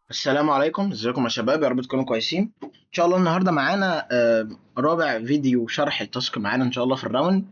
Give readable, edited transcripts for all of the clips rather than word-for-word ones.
السلام عليكم، ازيكم يا شباب؟ يا رب تكونوا كويسين. ان شاء الله النهارده معانا رابع فيديو شرح التاسك معانا ان شاء الله في الراوند.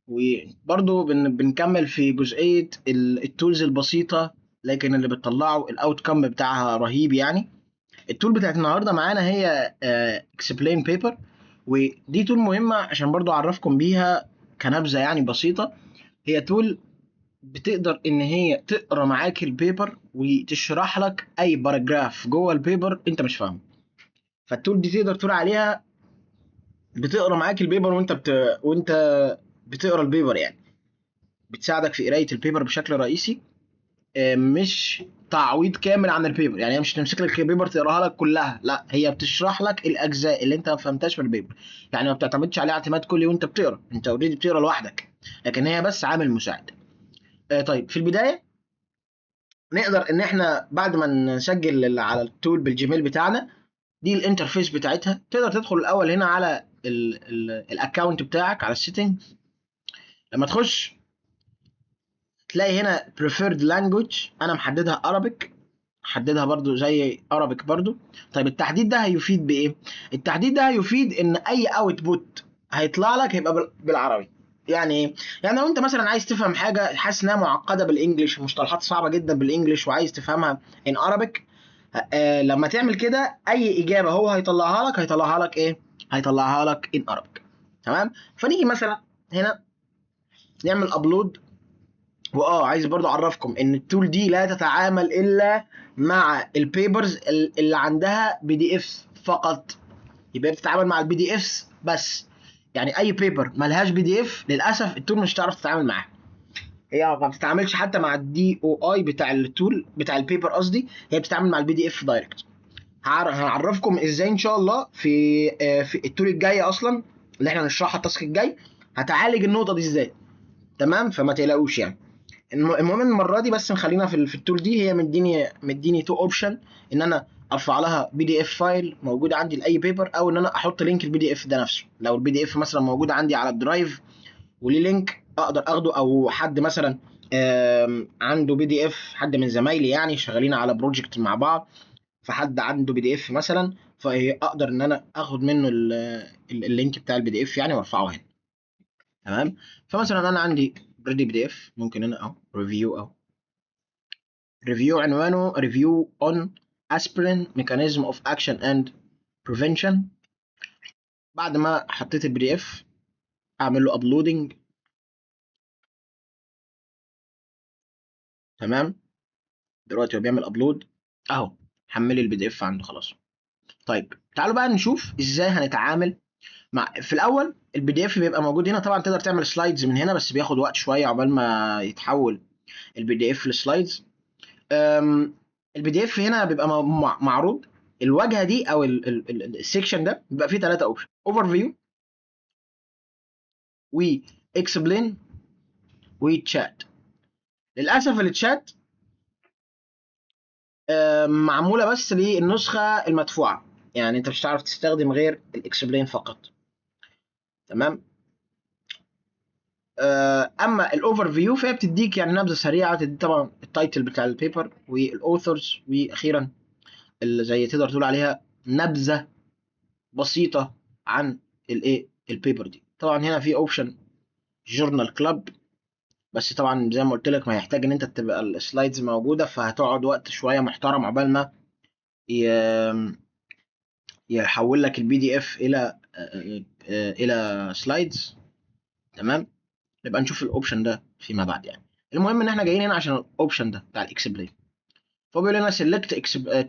وبرضه بنكمل في جزئية التولز البسيطة، لكن اللي بتطلعوا الاوت كم بتاعها رهيب يعني. التول بتاعت النهارده معانا هي اكسبلين بيبر، ودي تول مهمة عشان برضه اعرفكم بيها كنبذة يعني بسيطة. هي تول بتقدر ان هي تقرا معاك البيبر وتشرح لك اي باراجراف جوه البيبر انت مش فاهمه. فالتول دي تقدر تقول عليها بتقرا معاك البيبر وانت بتقرا البيبر يعني. بتساعدك في قرايه البيبر بشكل رئيسي. مش تعويض كامل عن البيبر، يعني هي مش تمسك لك البيبر تقراها لك كلها، لا هي بتشرح لك الاجزاء اللي انت ما فهمتهاش في البيبر. يعني ما بتعتمدش عليها اعتماد كلي وانت بتقرا، انت اوريدي بتقرا لوحدك، لكن هي بس عامل مساعد. طيب في البدايه نقدر ان احنا بعد ما نسجل على التول بالجيميل بتاعنا، دي الانترفيس بتاعتها. تقدر تدخل الاول هنا على الاكونت بتاعك على السيتنج. لما تخش تلاقي هنا preferred language، انا محددها Arabic، حددها برضو زي Arabic برضو. طيب التحديد ده هيفيد بايه؟ التحديد ده هيفيد ان اي اوتبوت هيطلع لك هيبقى بالعربي. يعني ايه؟ يعني لو انت مثلا عايز تفهم حاجه حاسس انها معقده بالانجلش، مصطلحات صعبه جدا بالانجلش، وعايز تفهمها in Arabic، لما تعمل كده اي اجابه هو هيطلعها لك ايه؟ هيطلعها لك in Arabic. تمام؟ فنيجي مثلا هنا نعمل ابلود. عايز برضو اعرفكم ان التول دي لا تتعامل الا مع البيبرز اللي عندها بي دي اف فقط. يبقى بتتعامل مع البي دي اف بس. يعني اي بيبر ملهاش بي دي اف للاسف التول مش هتعرف تتعامل معاها. هي ما بتتعاملش حتى مع الدي او اي بتاع التول بتاع البيبر قصدي، هي بتتعامل مع البي دي اف دايركت. هنعرفكم ازاي ان شاء الله في التول الجايه اصلا اللي احنا هنشرحها التاسك الجاي، هتعالج النقطه دي ازاي. تمام؟ فما تقلقوش يعني. المهم المره دي بس نخلينا في التول دي. هي مديني تو اوبشن، ان انا ارفع لها بي دي اف فايل موجود عندي لاي بيبر، او ان انا احط لينك البي دي اف ده نفسه. لو البي دي اف مثلا موجود عندي على الدرايف وليه لينك اقدر اخده، او حد مثلا عنده بي دي اف، حد من زمايلي يعني شغالين على بروجكت مع بعض، فحد عنده بي دي اف مثلا، فاقدر ان انا اخد منه اللينك بتاع البي دي اف يعني وارفعه هنا. تمام؟ فمثلا انا عندي اوريدي بي دي اف، ممكن هنا اهو ريفيو اهو. ريفيو عنوانه ريفيو اون aspirin mechanism of action and prevention. بعد ما حطيت البي دي اف اعمل له ابلودنج. تمام؟ دلوقتي هو بيعمل ابلود اهو، حمل لي البي دي اف عنده خلاص. طيب تعالوا بقى نشوف ازاي هنتعامل مع. في الاول البي دي اف بيبقى موجود هنا، طبعا تقدر تعمل سلايدز من هنا بس بياخد وقت شويه عقبال ما يتحول البي دي اف لسلايدز. البي دي اف هنا بيبقى معروض. الواجهه دي او السكشن ده بيبقى فيه ثلاثه اوبشن: اوفر فيو، واكسبلين، وتشات. للاسف التشات معموله بس للنسخه المدفوعه، يعني انت مش هتعرف تستخدم غير الاكسبلين فقط. تمام؟ اما الاوفر فيو فهي بتديك يعني نبذه سريعه، تدي طبعا التايتل بتاع البيبر والاوثرز، واخيرا اللي زي تقدر تقول عليها نبذه بسيطه عن الايه البيبر دي. طبعا هنا في اوبشن جورنال كلاب، بس طبعا زي ما قلت لك ما يحتاج ان انت تبقى السلايدز موجوده، فهتقعد وقت شويه محترم عقبال ما يحول لك البي دي اف الى سلايدز. تمام؟ نبقى نشوف الاوبشن ده فيما بعد يعني. المهم ان احنا جايين هنا عشان الاوبشن ده بتاع الاكسبلين. فهو بيقول لنا select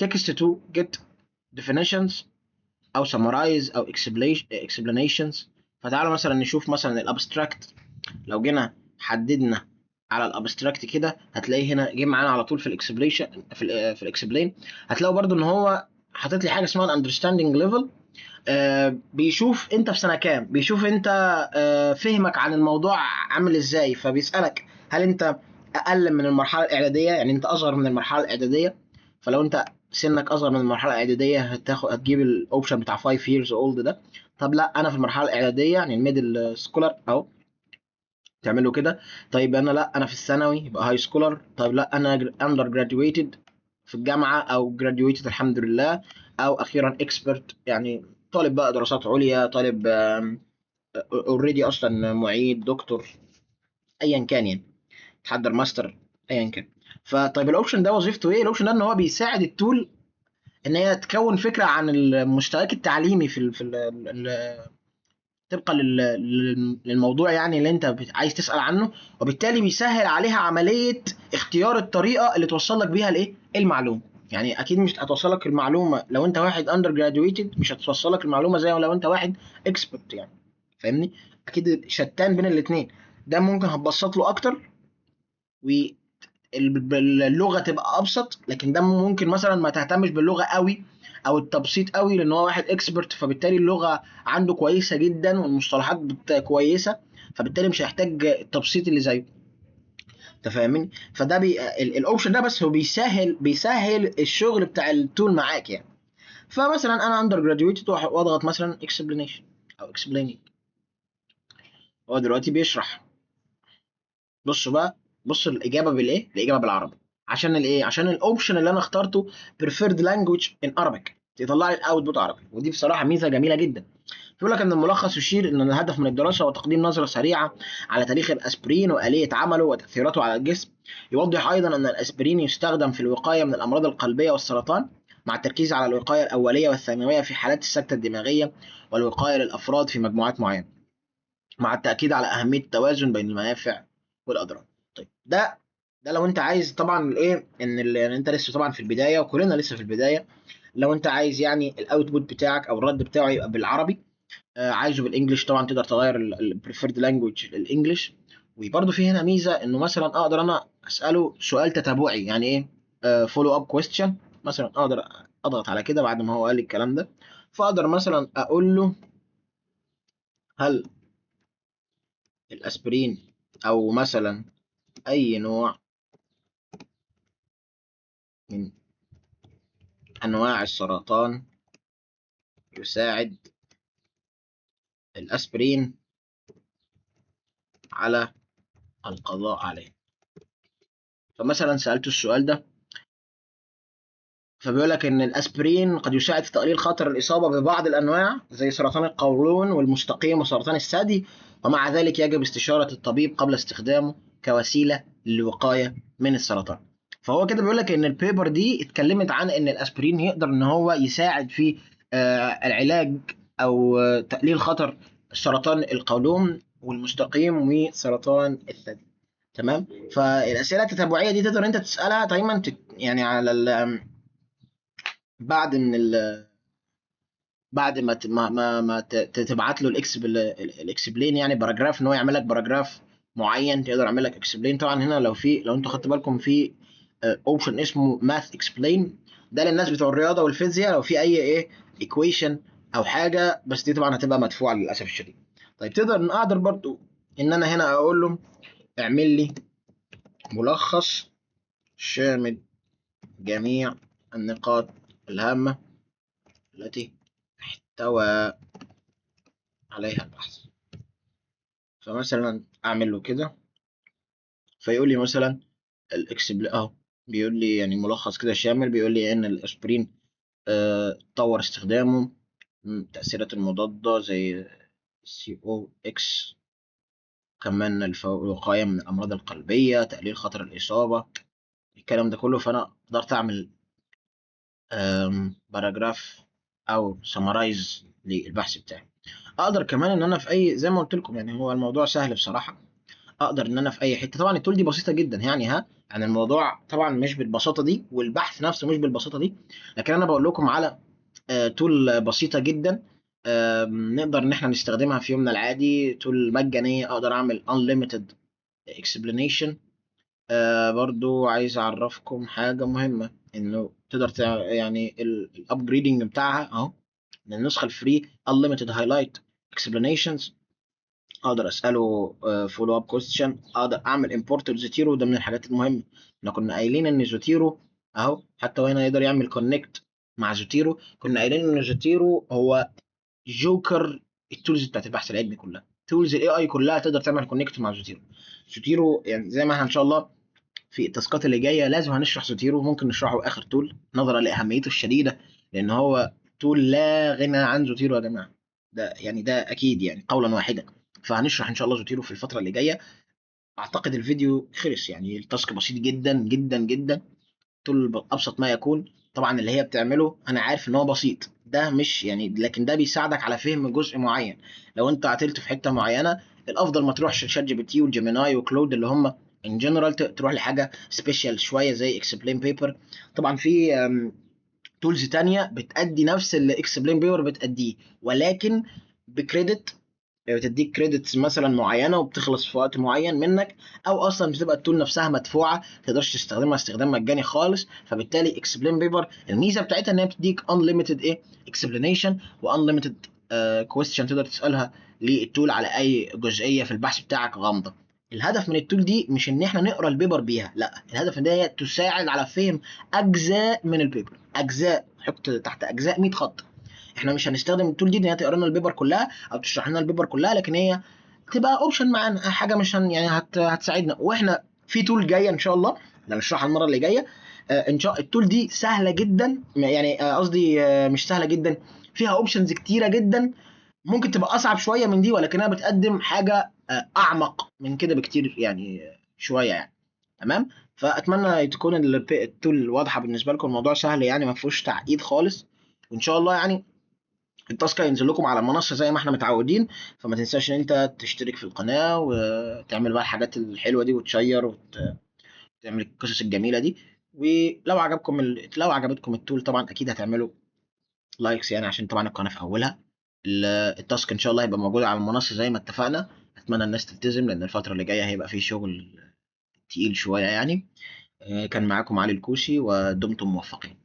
text to get definitions او summarize او explanations. فتعالوا مثلا نشوف مثلا الابستراكت. لو جينا حددنا على الابستراكت كده هتلاقيه هنا جه معانا على طول في الاكسبليشن في الاكسبلين. هتلاقوا برضو ان هو حاطط لي حاجه اسمها الاندرستاندينج ليفل. بيشوف انت في سنه كام، بيشوف انت فهمك عن الموضوع عامل ازاي، فبيسالك هل انت اقل من المرحله الاعداديه، يعني انت اصغر من المرحله الاعداديه. فلو انت سنك اصغر من المرحله الاعداديه هتجيب الاوبشن بتاع 5 years old ده. طب لا انا في المرحله الاعداديه يعني الميدل سكولر اهو، تعمل له كده. طيب انا لا انا في الثانوي يبقى هاي سكولر. طيب لا انا اندر جراديويتد، في الجامعه او جراديويتد الحمد لله، او اخيرا اكسبرت يعني طالب بقى دراسات عليا، طالب اوريدي اصلا معيد دكتور ايا كان يعني، تحضر ماستر ايا كان. فطيب الاوبشن ده وظيفته ايه؟ الاوبشن ده ان هو بيساعد التول ان هي تكون فكره عن المستواك التعليمي طبقا للموضوع يعني اللي انت عايز تسال عنه، وبالتالي بيسهل عليها عمليه اختيار الطريقه اللي توصل لك بيها الايه المعلومه. يعني اكيد مش هتوصلك المعلومه لو انت واحد اندر جراديويتد، مش هتوصلك المعلومه زي لو انت واحد اكسبرت يعني، فاهمني؟ اكيد شتان بين الاثنين. ده ممكن هتبسط له اكتر واللغه تبقى ابسط، لكن ده ممكن مثلا ما تهتمش باللغه قوي او التبسيط قوي، لان هو واحد اكسبرت فبالتالي اللغه عنده كويسه جدا والمصطلحات كويسه، فبالتالي مش هيحتاج التبسيط اللي زيه. انت فاهمني؟ فده الاوبشن ده بس هو بيسهل الشغل بتاع التول معاك يعني. فمثلا انا اندر جراديويتد واضغط مثلا اكسبلانيشن او اكسبليننج، هو دلوقتي بيشرح. بصوا بقى، بص الاجابه بالايه، الاجابه بالعربي. عشان الايه؟ عشان الاوبشن اللي انا اخترته preferred language in Arabic يطلع لي الاوتبوت عربي، ودي بصراحه ميزه جميله جدا. بيقول لك ان الملخص يشير ان الهدف من الدراسه هو تقديم نظره سريعه على تاريخ الاسبرين واليه عمله وتاثيراته على الجسم. يوضح ايضا ان الاسبرين يستخدم في الوقايه من الامراض القلبيه والسرطان، مع التركيز على الوقايه الاوليه والثانويه في حالات السكته الدماغيه، والوقايه للافراد في مجموعات معينه، مع التأكيد على أهمية التوازن بين المنافع والأضرار. طيب ده لو أنت عايز طبعا الإيه، إن أنت لسه طبعا في البداية وكلنا لسه في البداية. لو أنت عايز يعني الأوتبوت بتاعك أو الرد بتاعه يبقى بالعربي، عايزه بالإنجلش طبعا تقدر تغير البريفيرد لانجوج للإنجلش. وبرده في هنا ميزة إنه مثلا أقدر أنا أسأله سؤال تتابعي، يعني إيه فولو أب كويستشن. مثلا أقدر أضغط على كده بعد ما هو قال لي الكلام ده، فأقدر مثلا أقول له هل الأسبرين أو مثلا أي نوع من أنواع السرطان يساعد الأسبرين على القضاء عليه. فمثلا سألته السؤال ده، فبيقول لك إن الأسبرين قد يساعد في تقليل خطر الإصابة ببعض الأنواع زي سرطان القولون والمستقيم وسرطان الثدي، ومع ذلك يجب استشارة الطبيب قبل استخدامه كوسيلة للوقاية من السرطان. فهو كده بيقول لك إن البيبر دي اتكلمت عن إن الأسبرين يقدر إن هو يساعد في العلاج أو تقليل خطر سرطان القولون والمستقيم وسرطان الثدي. تمام. فالأسئلة التتابعية دي تقدر أنت تسألها دايما يعني على بعد من بعد ما تبعت له الاكسبلين يعني باراجراف، ان هو يعمل لك باراجراف معين تقدر يعمل لك اكسبلين. طبعا هنا لو انتوا خدتوا بالكم في اوبشن اسمه ماث اكسبلين، ده للناس بتوع الرياضه والفيزياء لو في اي ايه ايكويشن او حاجه، بس دي طبعا هتبقى مدفوعه للاسف الشديد. طيب اقدر برضو ان انا هنا اقول له اعمل لي ملخص شامل جميع النقاط الهامه التي احتوى عليها البحث. فمثلا اعمل له كده، فيقول لي مثلا اهو بيقول لي يعني ملخص كده شامل، بيقول لي ان الاسبرين طور استخدامه، تأثيرات المضادة زي سي او اكس، كمان الوقاية من الأمراض القلبية، تقليل خطر الإصابة، الكلام ده كله. فأنا قدرت أعمل باراجراف أو سمرايز للبحث بتاعي. أقدر كمان إن أنا في أي، زي ما قلت لكم يعني هو الموضوع سهل بصراحة، اقدر ان انا في اي حته. طبعا التول دي بسيطه جدا يعني، يعني الموضوع طبعا مش بالبساطه دي والبحث نفسه مش بالبساطه دي، لكن انا بقول لكم على تول بسيطه جدا نقدر ان احنا نستخدمها في يومنا العادي. تول مجانيه اقدر اعمل unlimited explanation. برضو عايز اعرفكم حاجه مهمه، انه تقدر يعني الابجريدنج بتاعها اهو من النسخه الفري unlimited highlight explanations. اقدر اساله فولو اب كويستشن، اقدر اعمل امبورت لزوتيرو، ده من الحاجات المهمه. احنا كنا قايلين ان زوتيرو اهو حتى وهنا يقدر يعمل كونكت مع زوتيرو. كنا قايلين ان زوتيرو هو جوكر التولز بتاعت البحث العلمي كلها، تولز الاي اي كلها تقدر تعمل كونكت مع زوتيرو. زوتيرو يعني زي ما احنا ان شاء الله في التاسكات اللي جايه لازم هنشرح زوتيرو، ممكن نشرحه اخر تول نظرا لاهميته الشديده، لان هو تول لا غنى عن زوتيرو يا جماعه. ده يعني ده اكيد يعني قولا واحدا. فهنشرح ان شاء الله زوتيرو في الفتره اللي جايه. اعتقد الفيديو خلص، يعني التاسك بسيط جدا جدا جدا، تول ابسط ما يكون. طبعا اللي هي بتعمله انا عارف ان هو بسيط، ده مش يعني، لكن ده بيساعدك على فهم جزء معين. لو انت عطلت في حته معينه، الافضل ما تروحش لشات جي بي تي وجيميناي وكلود اللي هم ان جنرال، تروح لحاجه سبيشال شويه زي اكسبلين بيبر. طبعا في تولز تانية بتأدي نفس اللي اكسبلين بيبر بتأديه، ولكن بكريدت، بتديك كريدتس مثلا معينه وبتخلص في وقت معين منك، او اصلا بتبقى التول نفسها مدفوعه ما تقدرش تستخدمها استخدام مجاني خالص. فبالتالي اكسبلين بيبر الميزه بتاعتها ان هي بتديك unlimited ايه اكسبلانيشن وانليمتد كويستشن تقدر تسالها للتول على اي جزئيه في البحث بتاعك غامضه. الهدف من التول دي مش ان احنا نقرا البيبر بيها، لا، الهدف ان هي تساعد على فهم اجزاء من البيبر، اجزاء، حط تحت اجزاء 100 خط. احنا مش هنستخدم التول دي ان هي تقرا لنا البيبر كلها او تشرح لنا البيبر كلها، لكن هي تبقى اوبشن معانا، حاجه مش يعني هتساعدنا. واحنا في تول جايه ان شاء الله هنشرحها المره اللي جايه. ان شاء التول دي سهله جدا، يعني قصدي مش سهله جدا، فيها اوبشنز كتيره جدا، ممكن تبقى اصعب شويه من دي، ولكنها بتقدم حاجه اعمق من كده بكتير يعني، شويه يعني. تمام. فاتمنى تكون التول واضحه بالنسبه لكم، الموضوع سهل يعني ما فيهوش تعقيد خالص. وان شاء الله يعني التاسك هينزل لكم على المنصه زي ما احنا متعودين. فما تنساش ان انت تشترك في القناه وتعمل بقى الحاجات الحلوه دي وتشير وتعمل القصص الجميله دي. ولو عجبكم لو عجبتكم التول طبعا اكيد هتعملوا لايكس، يعني عشان طبعا القناه في اولها. التاسك ان شاء الله هيبقى موجود على المنصه زي ما اتفقنا. اتمنى الناس تلتزم، لان الفتره اللي جايه هيبقى فيه شغل تقيل شويه يعني. كان معاكم علي الكوسي، ودمتم موفقين.